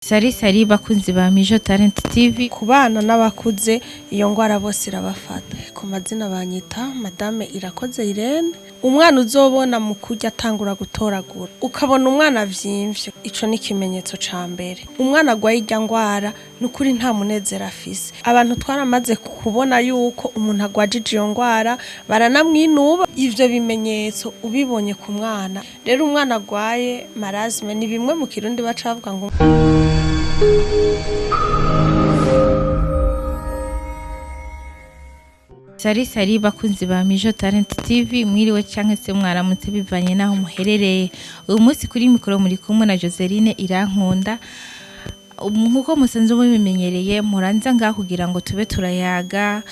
Sari bakunzi ba Mijo Talent TV. Ku bana n'abakuze iyo ngwara bose irabafata. Ku mazina banyita Madame Irakoze Irene. Umwana uzobona mu kurya atangura gutoragura ukabona umwana vyimvye, ico ni ikimenyetso ca mbere. Umwana agwaye irya ngwara nukuri nta munezero afise. Abantu twaramaze kubona yuko umuntu agwajije iyo ngwara baranamwinuba. Ivyo bimenyetso ubibonye ku mwana, rero umwana agwaye marasme ni bimwe mu Kirundi baca bavuga ngo Sari bakunzi ba Mijo Talent TV, mwiriwe canke se mwaramutse bivanye naho muherereye. Uyu munsi kuri mikoro muri kumwe na Joseline Irankunda. Nkuko musanzwe mubimenyereye muranza ngaho kugira ngo tube turayaga,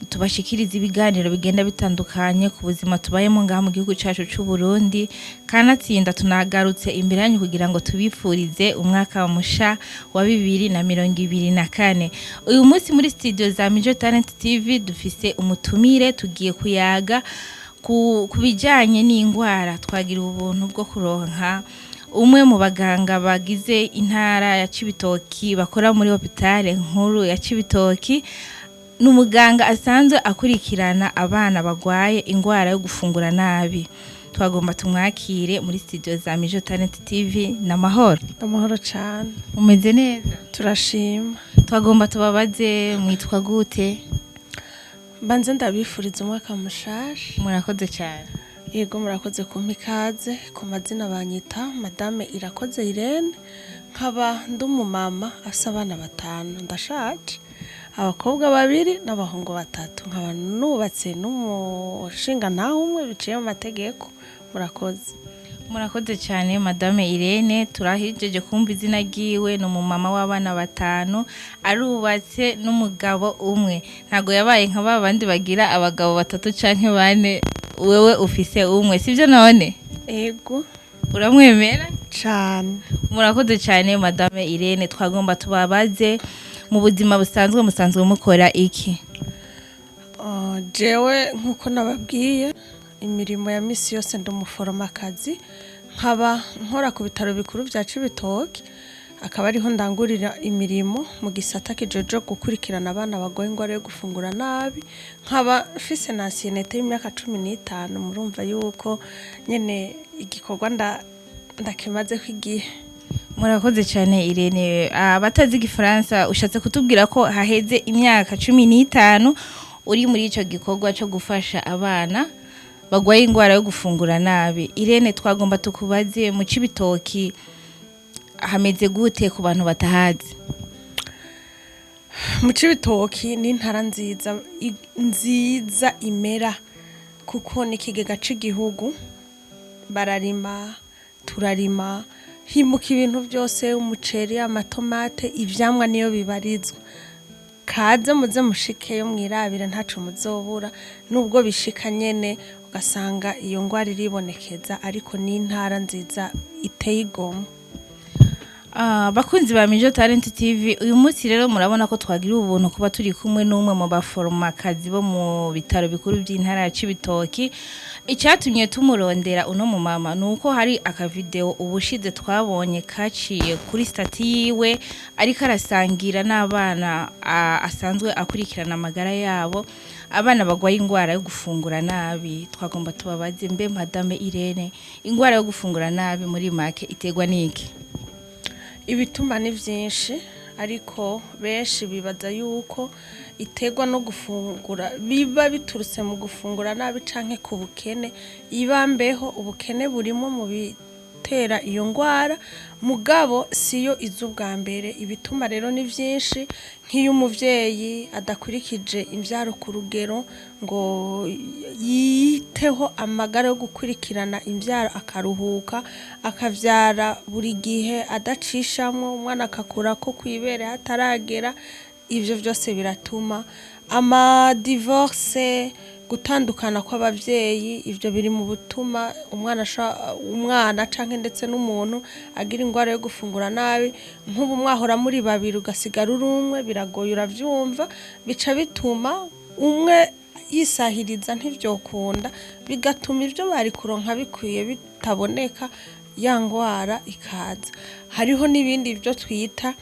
tubashikiriza ibiganiro bigenda bitandukanye ku buzima tubayemo ngaha mu gihugu cacu c'u Burundi. Kanatsinda tunagarutse imbere yanyu kugira ngo tubifurize umwaka musha wa 2024. Uyu munsi muri studio za Mijo Talent TV dufise umutumire, tugiye kuyaga kubijanye n'ingwara. Twagira ubuntu bwo kuronka umwe mu baganga bagize intara ya Cibitoki bakora muri hopitale nkuru ya Cibitoki. Numuganga asanzwe akurikirana abana bagwaye ingwara yo gufungura nabi. Twagomba tumwakire muri studio za Mijo Talent TV. Namahoro. amahoro cyane. Umeze neza? Turashima. Twagomba tubabaze mwitwa gute? Banze ndabifuriza umwaka mushasha. Murakoze cyane. Yego murakoze kumpa ikaze. Ku mazina banyita Madame Irakoze Irene. Nkaba ndumumama afise abana 5 ndashaje. Abakobwa 2 n'abahungu 3. Nkaba nubatse n'umushinga ntaho umwe biciye mu mategeko. Murakoze. Murakoze cyane Madame Irene. Turahijeje kumva izina giwe no mu mama w'abana 5, arubatse n'umugabo umwe. Ntago yabaye nka babandi bagira abagabo 3 canke 4, wewe ufise umwe, sivyo none? Ego. Uramwemera? Cyane. Murakoze cyane Madame Irene. Twagomba tubabaze mu buzima musanzwe mukora iki? Jewe nkuko nababwiye imirimo ya misi yose ndumuforomakazi, nkaba nkora ku bitaro bikuru vya Cibitoki, akaba ariho ndangurira imirimo mu gisata kijojo gukurikirana abana bagwaye ingwara yo gufungura nabi. Nkaba mfise nansiyete y'imyaka 15. Murumva yuko nyene igikorwa ndakimaze kwigihe. Murakoze cyane Irene. Abatazi igifaransa ushatse kutubwira ko haheze imyaka 15 uri muri ico gikorwa cyo gufasha abana bagwaye ingwara yo gufungura nabi. Irene, twagomba tukubaze mu Cibitoki hameze gute ku bantu batahazi? Mu Cibitoki ni intara nziza imera kuko ni ikigega c'igihugu. Bararima, turarima, himuka ibintu byose, umuceri, amatomate, ivyamwa niyo bibarizwa. Kaze muze mushikeyo mwirabire ntaco muzobura, nubwo bishika nyene ugasanga iyo ngwara iribonekeza, ariko ni intara nziza iteye igomwe. Bakunzi ba Mijo Talent TV, uyu munsi rero murabona ko twagira ubuntu kuba turi kumwe n'umwe mu baforomakazi bo mu bitaro bikuru by'intara ya Cibitoki. Icyatumye tumurondera uno mu mama nuko hari akavideo ubushize twabonye kaciye kuri stati yiwe ariko arasangira n'abana asanzwe akurikirana amagara yabo, abana bagwaye ingwara yo gufungura nabi. Twagomba tubabaze mbe Madame Irene, ingwara yo gufungura nabi muri make itegwa niki? Ibituma ni vyinshi, ariko benshi bibaza yuko itegwa no gufungura biba biturutse mu gufungura nabi canke ku bukene. Ibambeho ubukene burimo mu bitera iyo ngwara, mugabo siyo izubwa mbere. Ibituma rero ni vyinshi, nk'iyo umuvyeyi adakurikije imvyaro ku rugero ngo yiteho amagara yo gukurikirana imvyaro, akaruhuka, akavyara buri gihe adacishamwo, umwana akakura ko kwibere hataragera. Ivyo vyose biratuma divorce, gutandukana kw'abavyeyi. Ivyo biri mu butuma umwana canke ndetse n'umuntu agira ingwara yo gufungura nabi. Nk'ubu mwahora muri 2 ugasigara uri umwe, biragoye uravyumva. Bica bituma umwe yisahiriza ntivyokunda, bigatuma ivyo bari kuronka bikwiye bitaboneka. ya ngwara ikaza. Hariho n'ibindi byo twita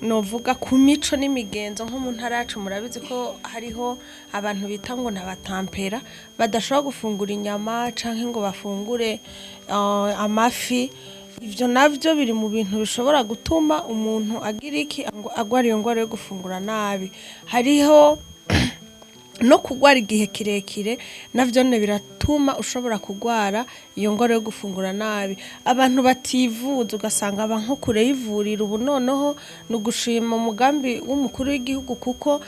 novuga ku mico n'imigenzo nko mu ntara yacu murabizi ko hariho abantu bita ngo n'abatampera badashobora gufungura inyama canke ngo bafungure amafi. Ivyo navyo biri mu bintu bishobora gutuma umuntu agira iki agwara iyo ngwara yo gufungura nabi. Hariho no kugwara igihe kirekire navyo biratuma ushobora kugwara iyo ngwara yo gufungura nabi. Abantu bativuza ugasanga nko kure y'ivuriro, ubu noneho ni ugushima umugambi w'umukuru w'igihugu kuko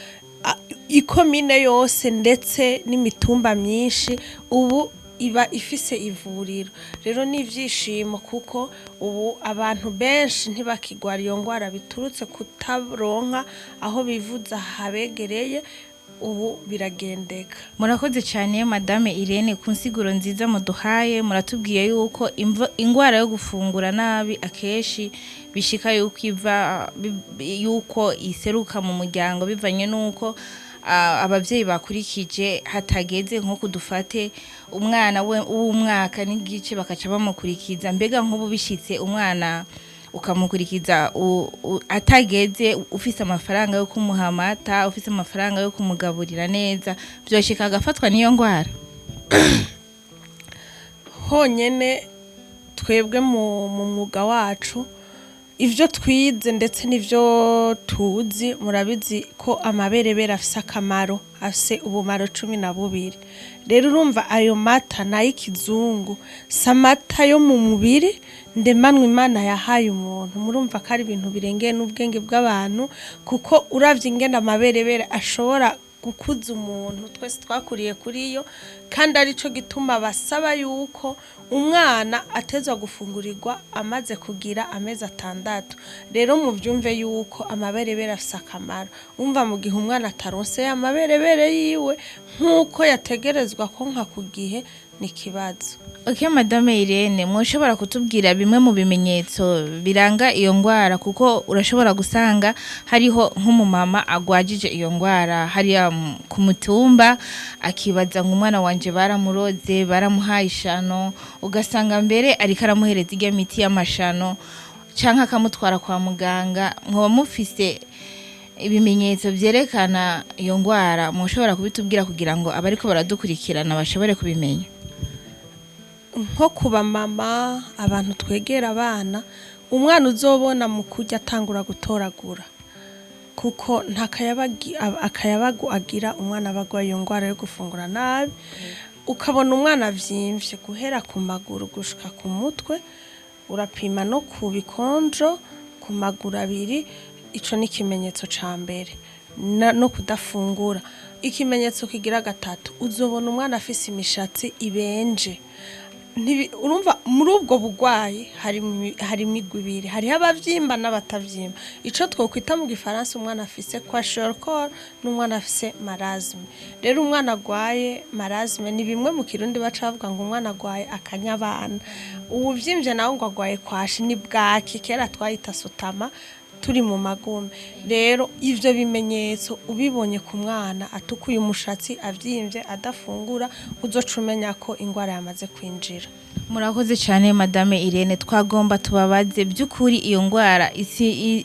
ikomine yose ndetse n'imitumba myinshi ubu iba ifise ivuriro. Rero ni ivyishimo kuko ubu abantu benshi ntibakigwara iyo ngwara biturutse kutaronka aho bivuza habegereye, ubu biragendeka. Murakoze cyane Madame Irene ku nsiguro nziza muduhaye. Muratubwiye yuko ingwara yo gufungura nabi akeshi bishika yuko yuko iseruka mu muryango bivanye nuko abavyeyi bakurikije hatageze nko kudufate umwana w'umwaka n'igice bakaca bamukurikiza. Mbega nk'ubu bishitse umwana ukamukurikiza atageze, ufise amafaranga yo kumuha amata, ufise amafaranga yo kumugaburira neza, byoshika agafatwa niyo ngwara? Honyene twebwe mu mwuga wacu ivyo twize ndetse n'ivyo tuzi, murabizi ko amaberebere afise akamaro, afise ubumaro 12. Rero urumva ayo mata n'ay'ikizungu, samata yo mu mubiri ndemanwa Imana yahaye umuntu. Murumva ko ari ibintu birengeye n'ubwenge bw'abantu, kuko uravye ingene amaberebere ashobora gukuza umuntu. Twese twakuriye kuri yo, kandi arico gituma basaba yuko umwana atezwa gufungurirwa amaze kugira amezi 6. Rero mu byumve yuko amaberebere afise akamaro. Umva mu gihe umwana ataronse amaberebere yiwe nkuko yategerezwa ko nka kugihe ni kibazo. Okay, Madame Irene, mwoshobora kutubwira bimwe mu bimenyetso biranga iyo ngwara, kuko urashobora gusanga hariho nk'umumama agwajije iyo ngwara hariya ku mutumba akibaza ngo umwana wanje baramuroze, baramuhaye ishano, ugasanga mbere ariko aramuhereza irya miti y'amashano canke akamutwara kwa muganga. Mwoba mufise ibimenyetso vyerekana iyo ngwara, mwoshobora kubitubwira kugira ngo abariko baradukurikirana bashobore kubimenya? Nko kuba mama, abantu twegera abana, umwana uzobona mu kurya atangura gutoragura, kuko nta akayabagu agira umwana bagwa iyo ngwara yo gufungura nabi. Ukabona umwana vyimvye guhera ku maguru gushika ku mutwe, urapima no ku bikonjo ku maguru abiri. Ico ni ikimenyetso ca mbere. No kudafungura. Ikimenyetso kigira 3, uzobona umwana afise imishatsi ibenje. Urumva muri ubwo bugwayi hari imigwi ibiri, hariho abavyimba n'abatavyimba. Ico twokwita mu gifaransa umwana afise kwashiorkor n'umwana afise marasme. Rero umwana agwaye marasme ni bimwe mu Kirundi baca bavuga ngo umwana agwaye akanyabana. Ubuvyimvye nawo ngo agwaye kwashi ni bwaki, kera twayita sutama turi mu magume. Rero ivyo bimenyetso ubibonye ku mwana atukuye umushatsi, avyimvye, adafungura, uzoca umenya ko ingwara yamaze kwinjira. Murakoze cyane Madame Irene. Twagomba tubabaze by'ukuri iyo ngwara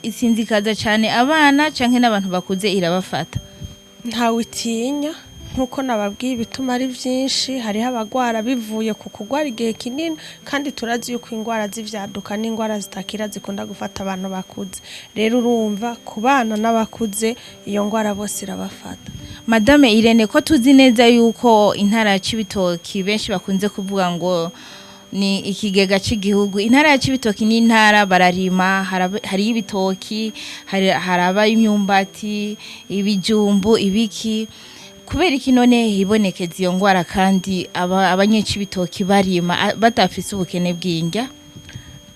isinzikaza cyane abana canke n'abantu bakuze irabafata? Ntawe itinya, nkuko nababwiye ibituma ari vyinshi. Hariho abagwara bivuye ku kugwara igihe kinini, kandi turazi yuko ingwara z'ivyaduka n'ingwara zitakira zikunda gufata abantu bakuze. Rero urumva ku bana n'abakuze iyo ngwara bose irabafata. Madame Irene, ko tuzi neza yuko intara ya Cibitoki benshi bakunze kuvuga ngo ni ikigega cy'igihugu. Intara ya Cibitoki ni intara bararima, hari ibitoki, haraba imyumbati, ibijumbu, ibiki. Kubera iki none hibonekeza iyo ngwara kandi abanyecibitoki barima batafise ubukene bw'indya?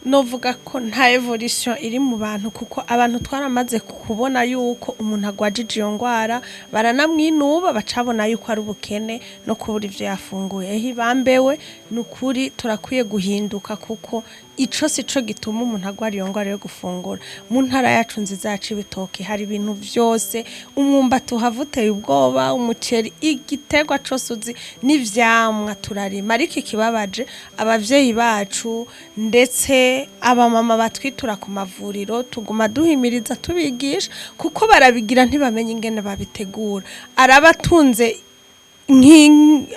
Novuga ko nta evolution iri mu bantu, kuko abantu twaramaze kubona yuko umuntu agwajije iyo ngwara baranamwinuba, bacabona yuko ari ubukene no kubura ivyo yafunguye. Bambewe nukuri turakwiye guhinduka, kuko ico sico gituma umuntu agwara iyo ngwara yo gufungura. Mu ntara yacu nziza yacu ibitoki hari ibintu vyose, umwumbati uhavuteye ubwoba, umuceri, igiterwa cose uzi n'ivyamwa turarima. Ariko ikibabaje abavyeyi bacu ndetse abamama batwitura ku mavuriro tuguma duhimiriza tubigisha kuko barabigira ntibamenye ingene babitegura. Arabatunze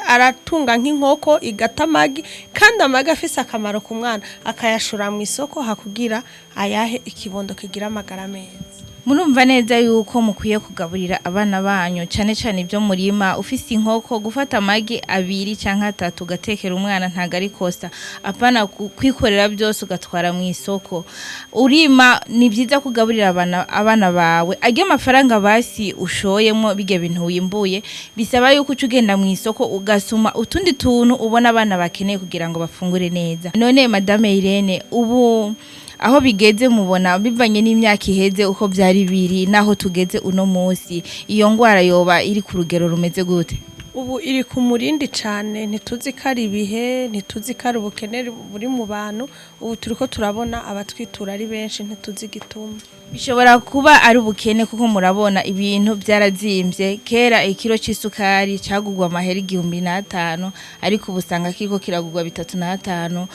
aratunga nk'inkoko igata amagi kandi amagi afise akamaro ku mwana akayashura mu isoko hakugira ayahe ikibondo kigira amagara meza. Murumva neza yuko mukwiye kugaburira abana banyu cyane cyane ibyo murima. Ufise inkoko gufata amagi 2 canke 3 ugatekera umwana ntago ari kosa, apana kwikorera byose ugatwara mu isoko. Urima ni byiza kugaburira abana bawe ajye amafaranga basi ushoyemo bige bintu wimbuye, bisaba yuko ucugenda mu isoko ugasuma utundi tuntu ubona abana bakeneye kugira ngo bafungure neza. None Madame Irene, ubu aho bigeze mubona bivanye n'imyaka iheze uko byari biri naho tugeze uno munsi, iyo ngwara yoba iri ku rugero rumeze gute? Ubu iri ku murindi cyane, ntituzi ko ari ibihe, ntituzi ko ari ubukene buri mu bantu. Ubu turiko turabona abatwitura ari benshi, ntituzi gituma. Bishobora kuba ari ubukene kuko murabona ibintu byarazimbye. Kera ikiro c'isukari cagugwa amahera 1500 ariko ubusanga kiriko kiragugwa 3500.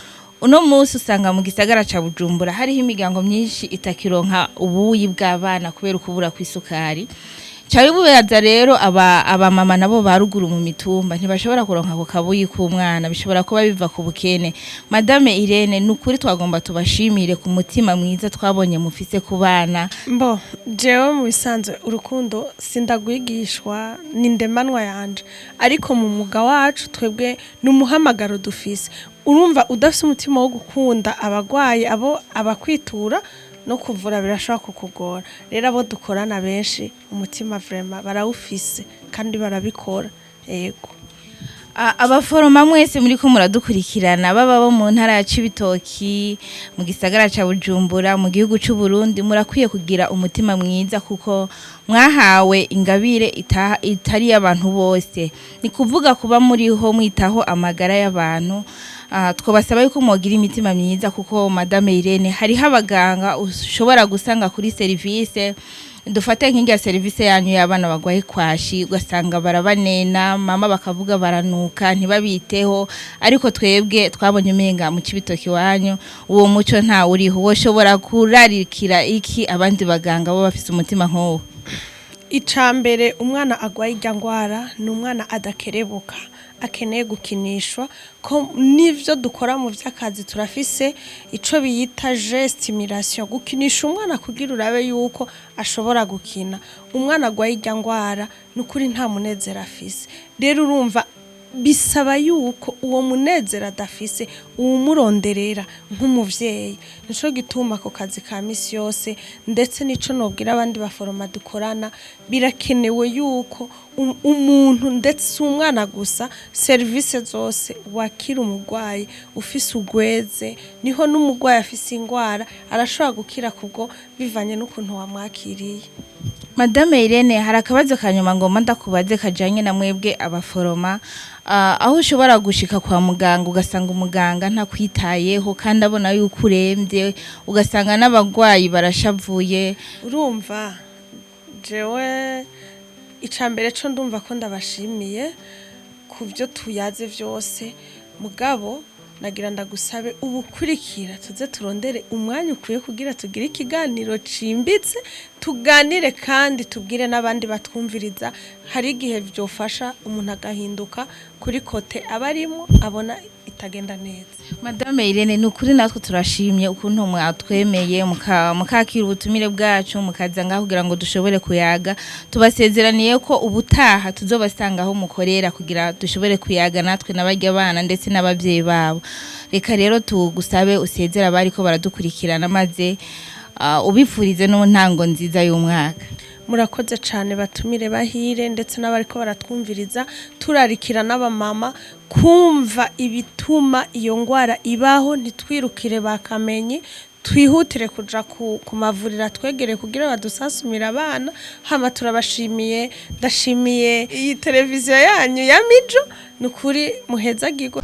Uno munsi usanga mu gisagara ca Bujumbura hariho imigango myinshi itakironka ubuyi bw'abana kubera ukubura kw'isukari. Cyari bubaza rero aba mama nabo baruguru mu mitumba ntibashobora kuronka ko kabuyi k'umwana, bishobora kuba biva ku bukene. Madame Irene, nukuri twagomba tubashimire ku mutima mwiza twabonye mufise ku bana. Mbo jewe mu bisanzwe urukundo sindagwigishwa n'indemanwa yanje, ariko mu muga wacu twebwe n'umuhamagaro dufise. Urumva udafise umutima wo gukunda abagwayi abakwitura no kuvura birashobora kukugora. Rero abo dukorana benshi umutima vraiment barawufise kandi barabikora. Yego. Abaforoma mwese muri ko muradukurikirana baba bo mu ntara ya Cibitoki, mu gisagara ca Bujumbura, mu gihugu c'u Burundi, murakwiye kugira umutima mwiza kuko mwahawe ingabire itari y'abantu bose. Ni kuvuga kuba muriho mwitaho amagara y'abantu. Twabasaba yuko mwogira imitima myiza kuko Madame Irene hariho abaganga ushobora gusanga kuri service, dufate nk'ingia service yanyu y'abana bagwaye kwashi ugasanga barabanena, mama bakavuga baranuka ntibabiteho, ariko twebwe twabonye umenga mu Cibitoki wanyu uwo muco nta uriho. Woshobora kurarikira iki abandi baganga bo bafise umutima nk'uwo? Icambere umwana agwaye irya ngwara ni umwana adakerebuka, akeneye gukinishwa. Ko nivyo dukora mu vy'akazi turafise ico biyita gestimulation, gukinisha umwana kugira urabe yuko ashobora gukina. Umwana agwaye irya ngwara nukuri nta munezero afise. Rero urumva bisaba yuko uwo munezero adafise uwumuronderera nk'umuvyeyi. Nico gituma ko kazi ka misi yose ndetse nico nobwira abandi baforoma dukorana, birakenewe yuko umuntu ndetse umwana gusa service zose wakira umugwayi ufise ugweze, niho n'umugwayi afise ingwara arashobora gukira kubwo bivanye n'ukuntu wamwakiriye. Madame Irene, hari akabazo kanyuma ngomba ndakubaze kajanye na mwebwe abaforoma. Aho ushobora gushika kwa muganga ugasanga umuganga ntakwitayeho kandi abona yuko urembye, ugasanga n'abagwayi barashavuye. Urumva jewe icambere co ndumva ko ndabashimiye ku byo tuyaze vyose, mugabo nagira ndagusabe ubukurikira tuze turondere umwanya ukwiye kugira tugire ikiganiro cimbitse, tuganire kandi tubwire n'abandi batwumviriza. Hari igihe vyofasha umuntu agahinduka kuri kote abarimo abona itagenda neza. Madame Irene, nukuri natwe turashimye ukuntu mwatwemeye mukakira ubutumire bwacu mukaza ngaho kugira ngo dushobore kuyaga. Tubasezeraniye ko ubutaha tuzobasanga aho mukorera kugira dushobore kuyaga natwe n'abarya abana ndetse n'abavyeyi babo. Reka rero tugusabe usezera abari ko baradukurikirana maze ubipfurize no ntango nziza y'umwaka. Murakoze cyane batumire bahire ndetse n'abariko baratwumviriza. Turarikira n'abamama kumva ibituma iyo ngwara ibaho, ntitwirukire bakamenye, twihutire kuja ku mavuriro twegereye kugira badusasumira abana. Hama turabashimiye, ndashimiye iyi televiziyo yanyu ya Mijo, nukuri muhezagirwe.